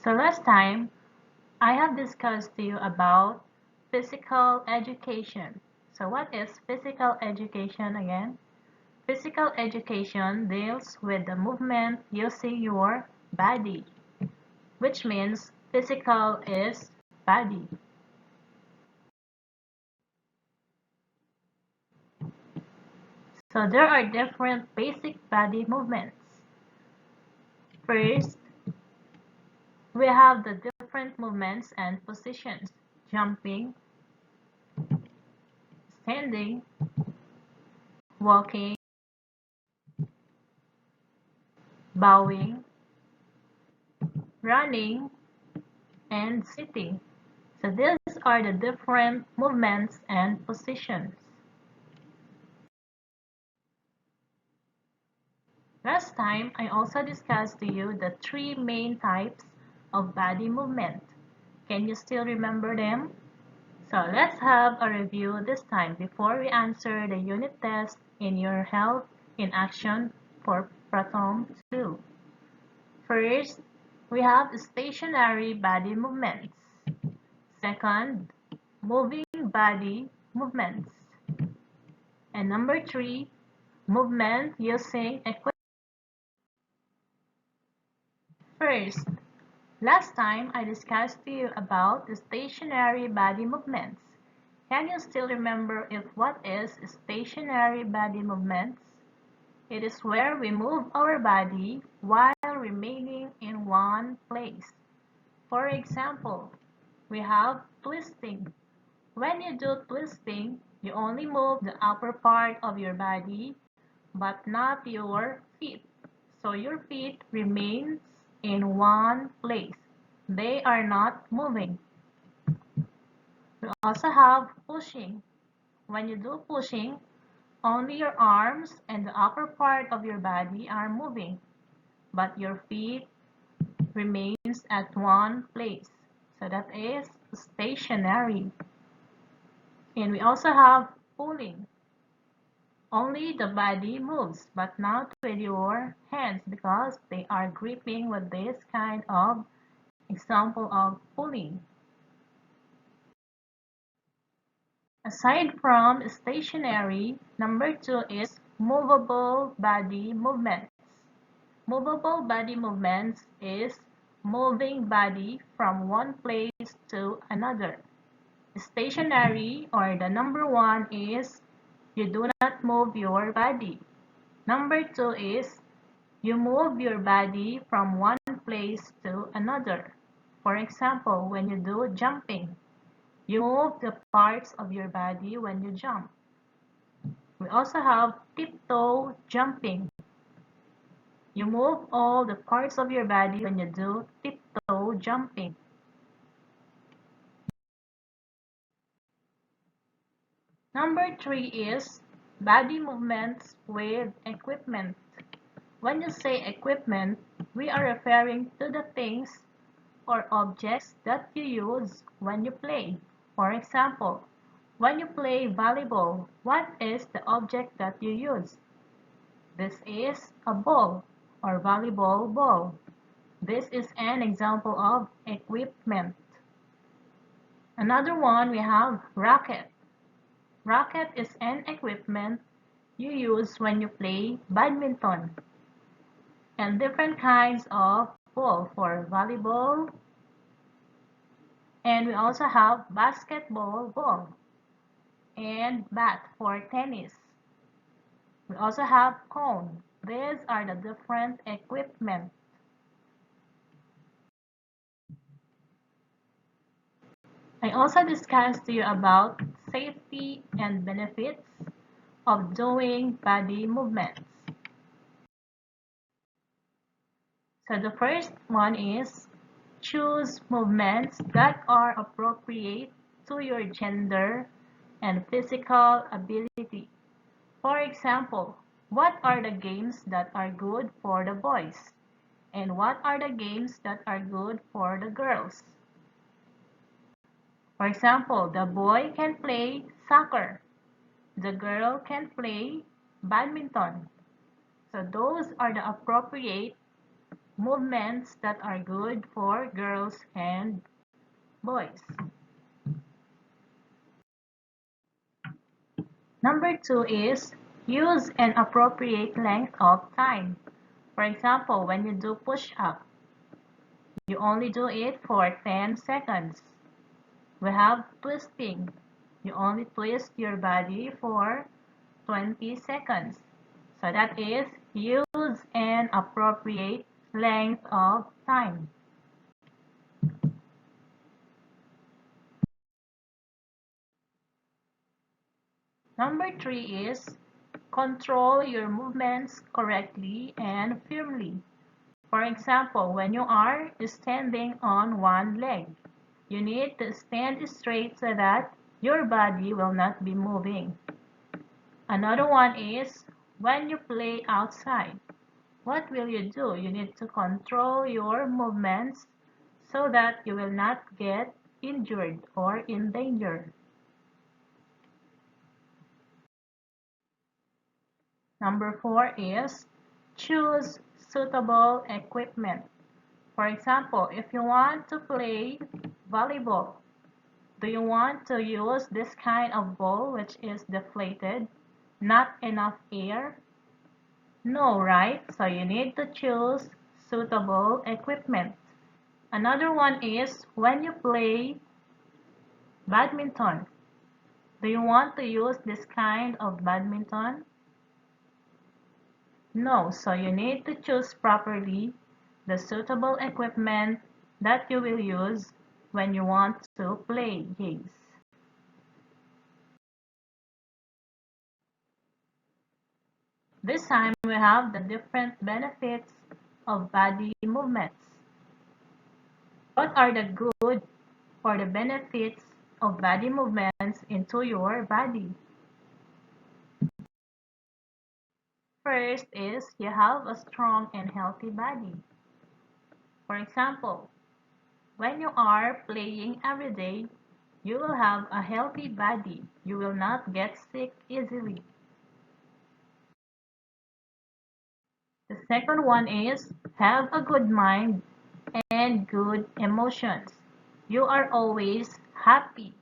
So last time, I have discussed to you about physical education. So what is physical education again? Physical education deals with the movement using your body, which means physical is body. So there are different basic body movements. First, we have the different movements and positions: jumping, standing, walking, bowing, running, and sitting. So these are the different movements and positions. Last time, I also discussed to you the three main types of body movement. Can you still remember them? So let's have a review this time before we answer the unit test in your Health in Action for Prathom 2. First, we have stationary body movements. Second, moving body movements. And number 3, movement using equipment. First, last time I discussed to you about the stationary body movements. Can you still remember what is stationary body movements? It is where we move our body while remaining in one place. For example, we have twisting. When you do twisting, you only move the upper part of your body, but not your feet. So your feet remains in one place. They are not moving. We also have pushing. When you do pushing, only your arms and the upper part of your body are moving, but your feet remains at one place. So that is stationary. And we also have pulling. Only the body moves, but not with your hands because they are gripping with this kind of example of pulling. Aside from stationary, number 2 is movable body movements. Movable body movements is moving body from one place to another. Stationary, or the number 1, is you do not move your body. Number 2 is you move your body from one place to another. For example, when you do jumping, you move the parts of your body when you jump. We also have tiptoe jumping. You move all the parts of your body when you do tiptoe jumping. Number 3 is body movements with equipment. When you say equipment, we are referring to the things or objects that you use when you play. For example, when you play volleyball, what is the object that you use? This is a ball or volleyball ball. This is an example of equipment. Another one, we have racket. Racket is an equipment you use when you play badminton. And different kinds of ball for volleyball. And we also have basketball ball and bat for tennis. We also have cone. These are the different equipment. I also discussed to you about safety and benefits of doing body movements. So the first one is choose movements that are appropriate to your gender and physical ability. For example, what are the games that are good for the boys? And what are the games that are good for the girls? For example, the boy can play soccer. The girl can play badminton. So those are the appropriate movements that are good for girls and boys. Number 2 is use an appropriate length of time. For example, when you do push-up, you only do it for 10 seconds. We have twisting. You only twist your body for 20 seconds. So that is use an appropriate length of time. Number 3 is control your movements correctly and firmly. For example, when you are standing on one leg, you need to stand straight so that your body will not be moving. Another one is when you play outside. What will you do? You need to control your movements so that you will not get injured or in danger. Number 4 is choose suitable equipment. For example, if you want to play volleyball, do you want to use this kind of ball which is deflated, not enough air? No, right? So you need to choose suitable equipment. Another one is when you play badminton. Do you want to use this kind of badminton? No, so you need to choose properly the suitable equipment that you will use when you want to play games. This time we have the different benefits of body movements. What are the good or the benefits of body movements into your body? First is you have a strong and healthy body. For example, when you are playing every day, you will have a healthy body. You will not get sick easily. The second one is have a good mind and good emotions. You are always happy.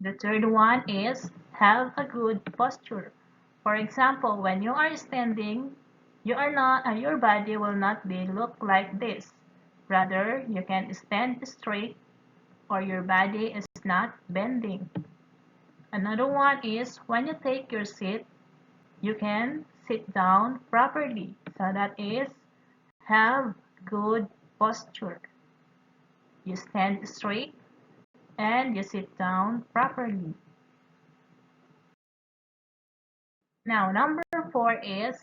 The third one is have a good posture. For example, when you are standing, your body will not be look like this. Rather, you can stand straight or your body is not bending. Another one is when you take your seat, you can sit down properly. So that is have good posture. You stand straight and you sit down properly. Now, number 4 is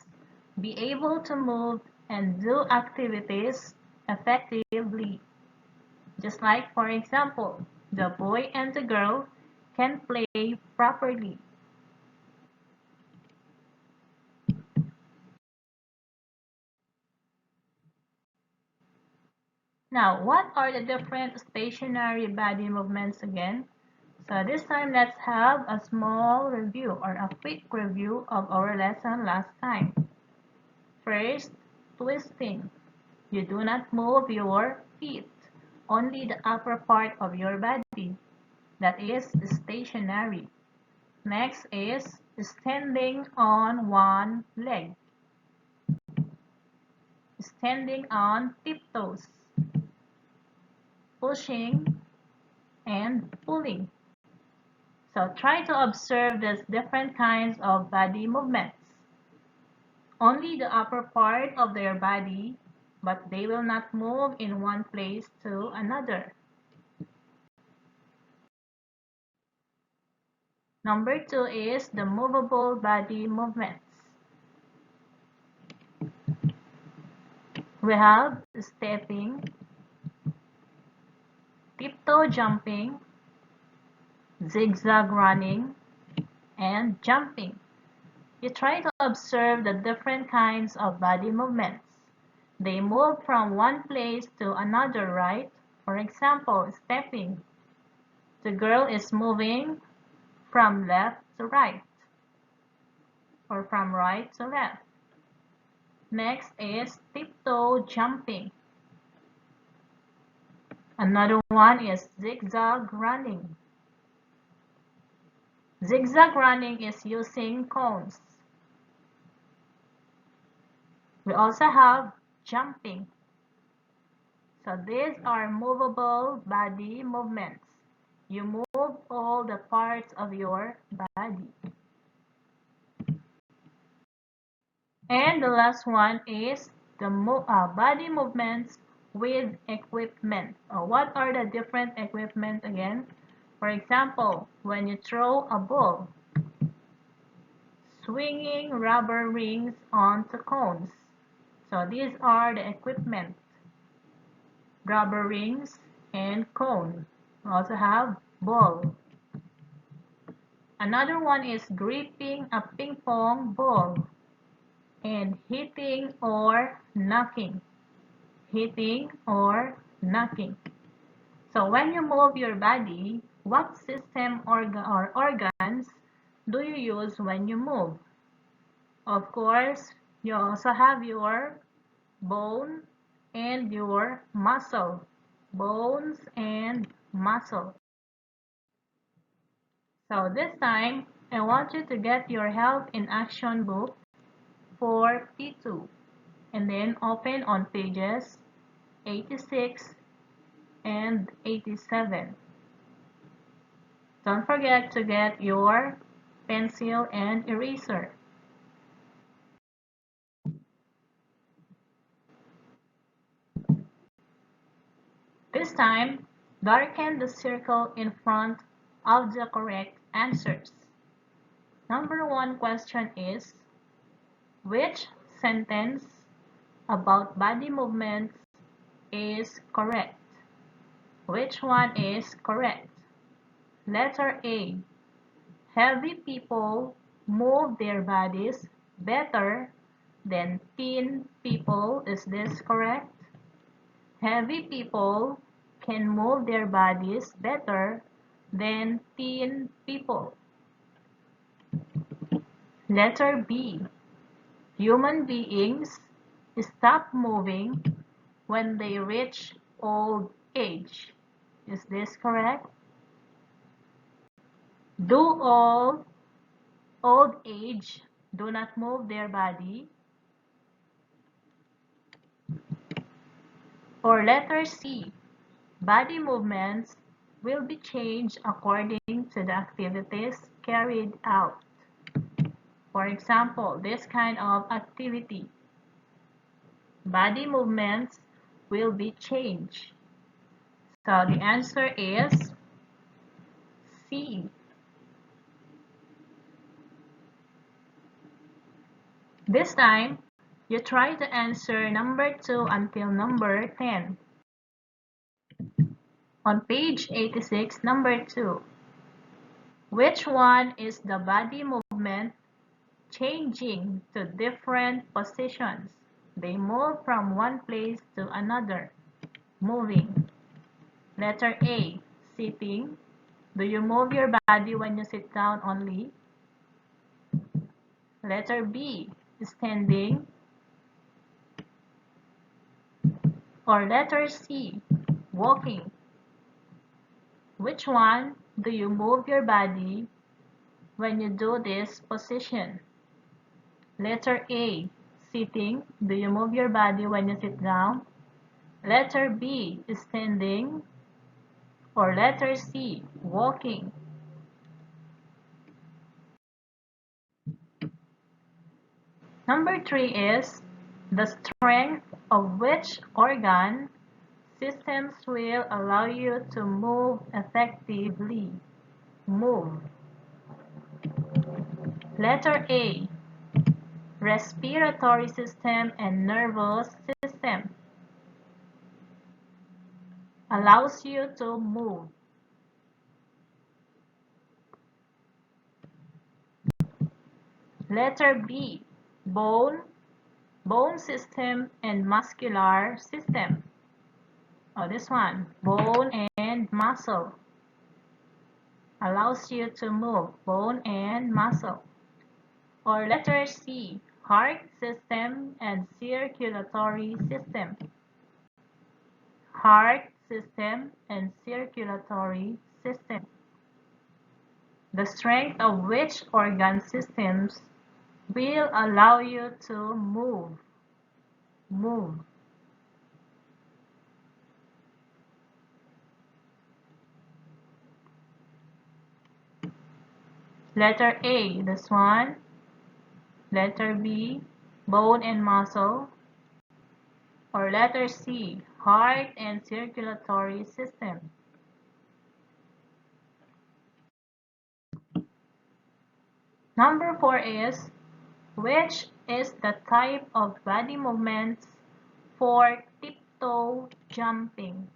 be able to move and do activities effectively. Just like, for example, the boy and the girl can play properly. Now, what are the different stationary body movements again? So this time, let's have a small review or a quick review of our lesson last time. First, twisting. You do not move your feet, only the upper part of your body. That is stationary. Next is standing on one leg. Standing on tiptoes. Pushing and pulling. So try to observe these different kinds of body movements. Only the upper part of their body, but they will not move in one place to another. Number 2 is the movable body movements. We have stepping, tiptoe jumping, zigzag running, and jumping. You try to observe the different kinds of body movements. They move from one place to another, right? For example, stepping. The girl is moving from left to right. or from right to left. Next is tiptoe jumping. Another one is zigzag running. Zigzag running is using cones. We also have jumping. So these are movable body movements. You move all the parts of your body. And the last one is the body movements with equipment. What are the different equipment again? For example, when you throw a ball, swinging rubber rings onto cones. So these are the equipment, rubber rings and cone. We also have ball. Another one is gripping a ping pong ball and hitting or knocking. Hitting or knocking. So when you move your body, what system or organs do you use when you move? Of course, you also have your bone and your muscle. Bones and muscle. So this time, I want you to get your Health in Action book for P2 and then open on pages 86 and 87. Don't forget to get your pencil and eraser. This time, darken the circle in front of the correct answers. Number 1 question is, which sentence about body movements is correct? Which one is correct? Letter A. Heavy people move their bodies better than thin people. Is this correct? Heavy people can move their bodies better than thin people. Letter B. Human beings stop moving when they reach old age. Is this correct? Do all old age do not move their body? Or letter C. Body movements will be changed according to the activities carried out. For example, this kind of activity. Body movements will be changed. So the answer is C. This time, you try to answer number 2 until number 10. On page 86, number 2. Which one is the body movement changing to different positions? They move from one place to another. Moving. Letter A. Sitting. Do you move your body when you sit down only? Letter B. Standing. Or letter C. Walking. Which one do you move your body when you do this position? Letter A. Sitting. Do you move your body when you sit down? Letter B. Standing. Or letter C. Walking. Number 3 is the strength of which organ systems will allow you to move effectively. Move. Letter A. Respiratory system and nervous system allows you to move. Letter B. Bone system and muscular system. This one. Bone and muscle allows you to move. Bone and muscle. Or letter C, heart system and circulatory system. Heart system and circulatory system. The strength of which organ systems will allow you to move. Move. Letter A, this one. Letter B, bone and muscle. Or letter C, heart and circulatory system. Number 4 is, which is the type of body movements for tiptoe jumping?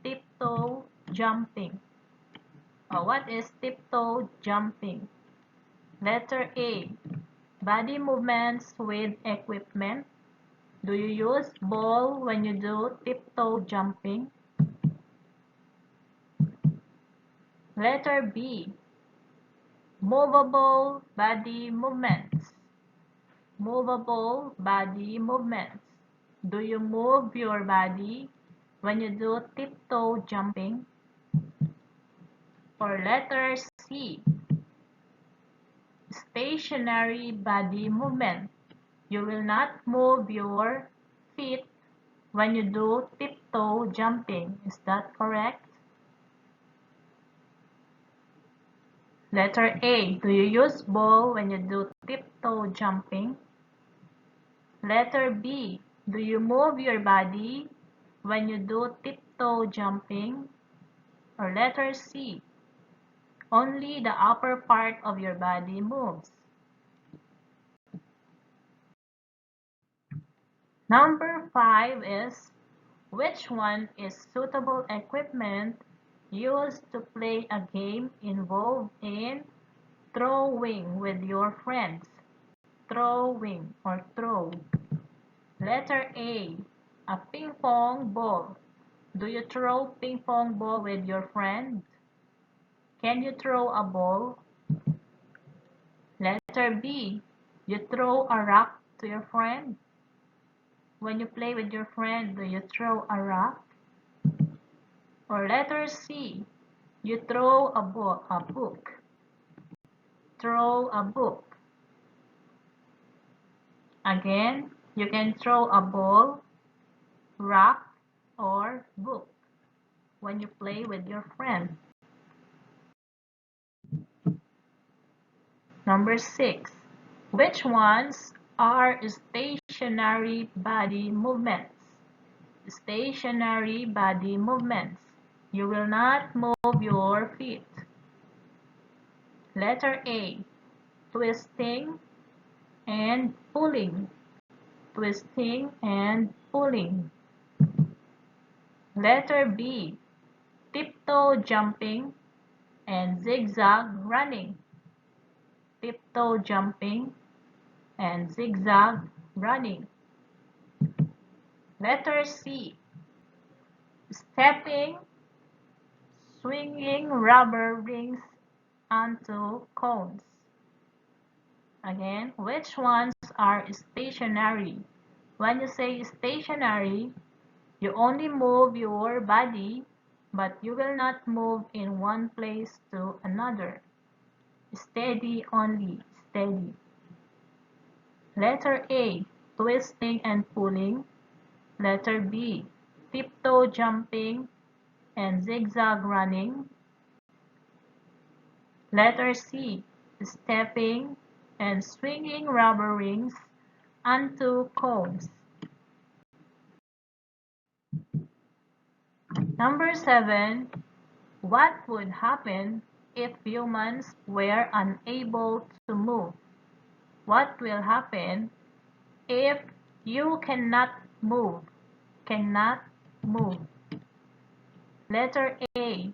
Tiptoe jumping. What is tiptoe jumping? Letter A, body movements with equipment. Do you use ball when you do tiptoe jumping? Letter B, movable body movements. Movable body movements. Do you move your body when you do tiptoe jumping? Or letter C, stationary body movement. You will not move your feet when you do tiptoe jumping. Is that correct? Letter A, do you use ball when you do tiptoe jumping? Letter B, do you move your body when you do tiptoe jumping? Or letter C, only the upper part of your body moves. Number 5 is, which one is suitable equipment used to play a game involved in throwing with your friends? Throwing or throw. Letter A, a ping pong ball. Do you throw ping pong ball with your friend? Can you throw a ball? Letter B, you throw a rock to your friend. When you play with your friend, do you throw a rock? Or letter C, you throw a book. Throw a book. Again, you can throw a ball, rock, or book when you play with your friend. Number 6. Which ones are stationary body movements? Stationary body movements. You will not move your feet. Letter A, twisting and pulling. Twisting and pulling. Letter B, tiptoe jumping and zigzag running. Tiptoe jumping and zigzag running. Letter C, stepping, swinging rubber rings onto cones. Again, which ones are stationary? When you say stationary, you only move your body, but you will not move in one place to another. Steady only, steady. Letter A, twisting and pulling. Letter B, tiptoe jumping and zigzag running. Letter C, stepping and swinging rubber rings onto cones. Number 7, what would happen if humans were unable to move? What will happen if you cannot move? Cannot move. Letter A,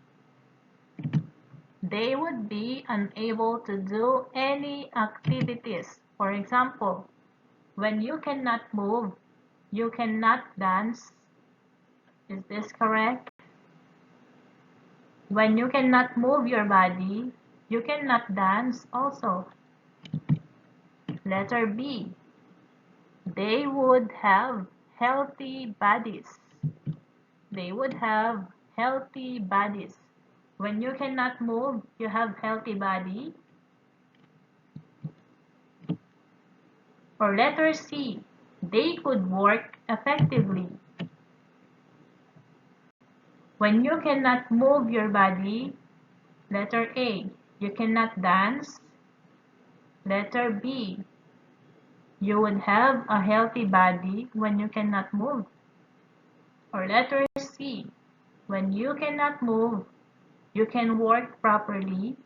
they would be unable to do any activities. For example, when you cannot move, you cannot dance. Is this correct? When you cannot move your body, you cannot dance also. Letter B. They would have healthy bodies. They would have healthy bodies. When you cannot move, you have healthy body. Or letter C. They could work effectively. When you cannot move your body, letter A. You cannot dance. Letter B. You would have a healthy body when you cannot move. Or letter C. When you cannot move, you can work properly.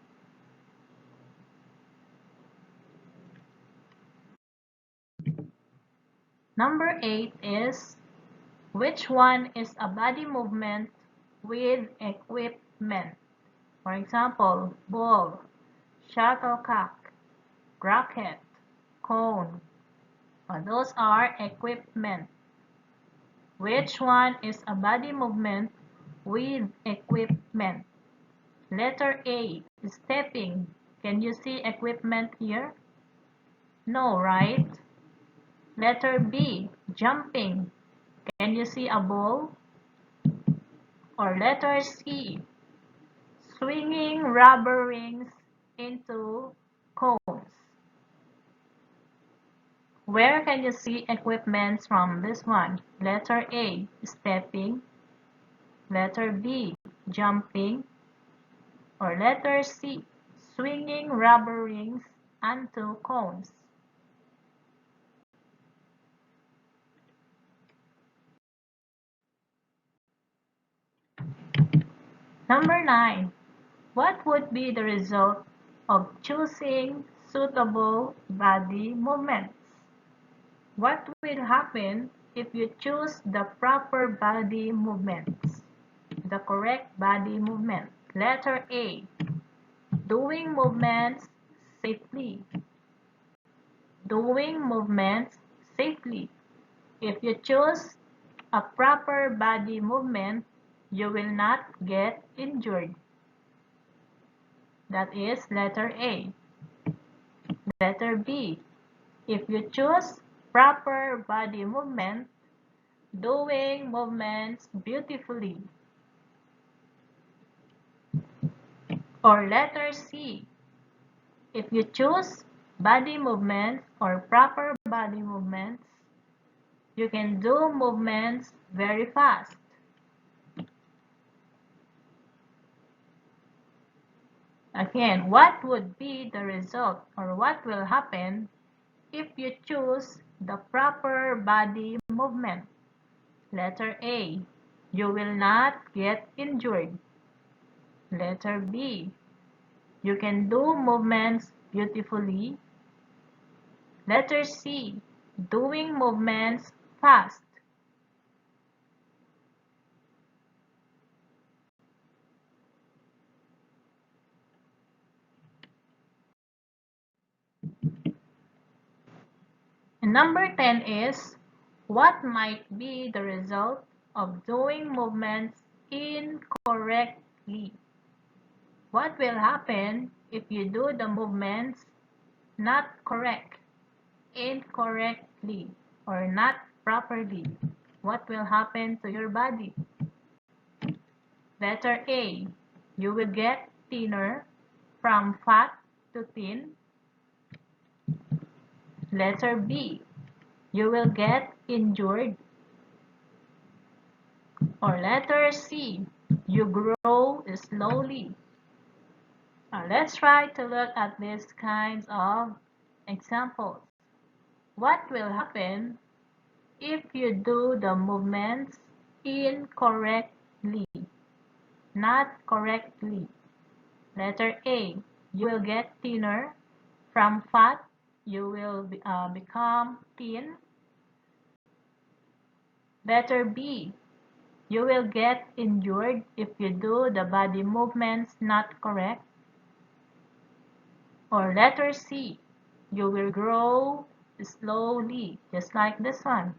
Number 8 is, which one is a body movement with equipment? For example, ball, shuttlecock, rocket, cone. Those are equipment. Which one is a body movement with equipment? Letter A, stepping. Can you see equipment here? No, right? Letter B, jumping. Can you see a ball? Or letter C, swinging rubber rings into cones. Where can you see equipment from this one? Letter A, stepping. Letter B, jumping. Or letter C, swinging rubber rings onto cones. Number 9. What would be the result of choosing suitable body movements? What will happen if you choose the proper body movements? The correct body movement. Letter A. Doing movements safely. Doing movements safely. If you choose a proper body movement, you will not get injured. That is letter A. Letter B. If you choose proper body movement, doing movements beautifully. Or letter C. If you choose body movements or proper body movements, you can do movements very fast. Again, what would be the result or what will happen if you choose the proper body movement? Letter A. You will not get injured. Letter B. You can do movements beautifully. Letter C. Doing movements fast. And number 10 is, what might be the result of doing movements incorrectly? What will happen if you do the movements not correct, incorrectly, or not properly? What will happen to your body? Letter A. You will get thinner, from fat to thin. Letter B. You will get injured. Or letter C. You grow slowly. Now let's try to look at these kinds of examples. What will happen if you do the movements incorrectly, not correctly? Letter A. You will get thinner. From fat, you will become thin. Letter B. You will get injured if you do the body movements not correct. Or letter C. You will grow slowly, just like this one.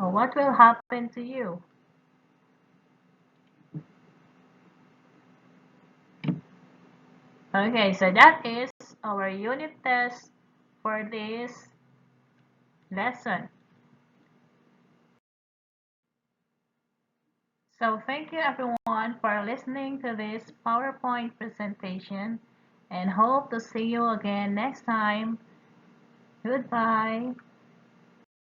Or what will happen to you? Okay, so that is our unit test for this lesson. So thank you everyone for listening to this PowerPoint presentation and hope to see you again next time. Goodbye.